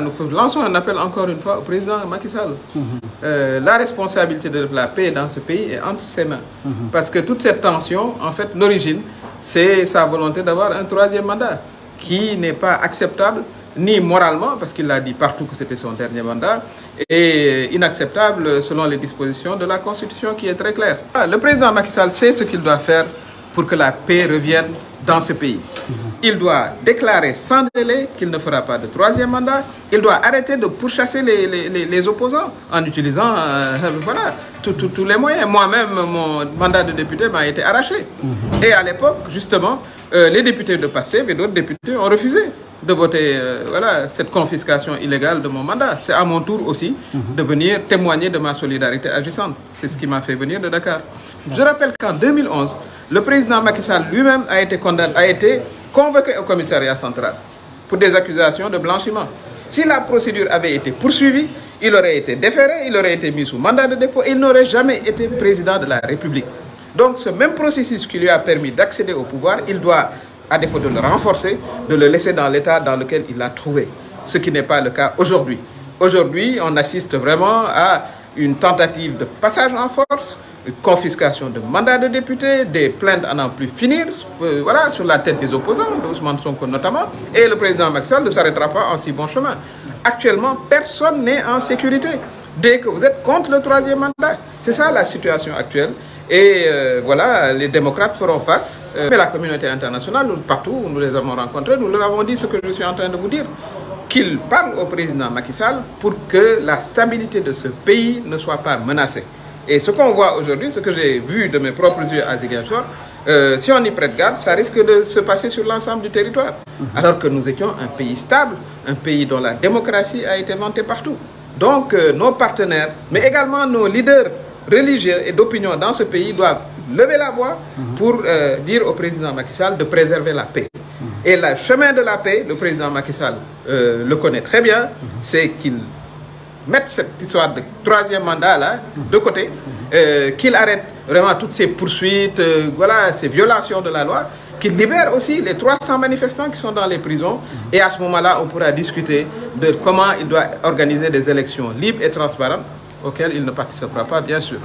Nous lançons un appel encore une fois au président Macky Sall. La responsabilité de la paix dans ce pays est entre ses mains. Parce que toute cette tension, en fait, l'origine, c'est sa volonté d'avoir un troisième mandat qui n'est pas acceptable, ni moralement, parce qu'il a dit partout que c'était son dernier mandat, et inacceptable selon les dispositions de la Constitution qui est très claire. Le président Macky Sall sait ce qu'il doit faire pour que la paix revienne dans ce pays. Il doit déclarer sans délai qu'il ne fera pas de troisième mandat. Il doit arrêter de pourchasser les opposants en utilisant voilà, tous les moyens. Moi-même, mon mandat de député m'a été arraché. Et à l'époque, justement, les députés de Pastef et d'autres députés ont refusé de voter voilà, cette confiscation illégale de mon mandat. C'est à mon tour aussi de venir témoigner de ma solidarité agissante. C'est ce qui m'a fait venir de Dakar. Je rappelle qu'en 2011, le président Macky Sall lui-même a été convoqué au commissariat central pour des accusations de blanchiment. Si la procédure avait été poursuivie, il aurait été déféré, il aurait été mis sous mandat de dépôt et il n'aurait jamais été président de la République. Donc ce même processus qui lui a permis d'accéder au pouvoir, il doit, à défaut de le renforcer, de le laisser dans l'état dans lequel il l'a trouvé. Ce qui n'est pas le cas aujourd'hui. Aujourd'hui, on assiste vraiment à une tentative de passage en force, une confiscation de mandats de députés, des plaintes à n'en plus finir, voilà, sur la tête des opposants, d'Ousmane Sonko notamment, et le président Macky Sall ne s'arrêtera pas en si bon chemin. Actuellement, personne n'est en sécurité dès que vous êtes contre le troisième mandat. C'est ça la situation actuelle. Et voilà, les démocrates feront face. Mais la communauté internationale, partout où nous les avons rencontrés, nous leur avons dit ce que je suis en train de vous dire. Qu'il parle au président Macky Sall pour que la stabilité de ce pays ne soit pas menacée. Et ce qu'on voit aujourd'hui, ce que j'ai vu de mes propres yeux à Ziguinchor, si on y prête garde, ça risque de se passer sur l'ensemble du territoire. Alors que nous étions un pays stable, un pays dont la démocratie a été vantée partout. Donc nos partenaires, mais également nos leaders religieux et d'opinion dans ce pays doivent lever la voix pour dire au président Macky Sall de préserver la paix. Et le chemin de la paix, le président Macky Sall le connaît très bien, c'est qu'il mette cette histoire de troisième mandat là de côté, qu'il arrête vraiment toutes ces poursuites, voilà, ces violations de la loi, qu'il libère aussi les 300 manifestants qui sont dans les prisons. Et à ce moment-là, on pourra discuter de comment il doit organiser des élections libres et transparentes auxquelles il ne participera pas, bien sûr.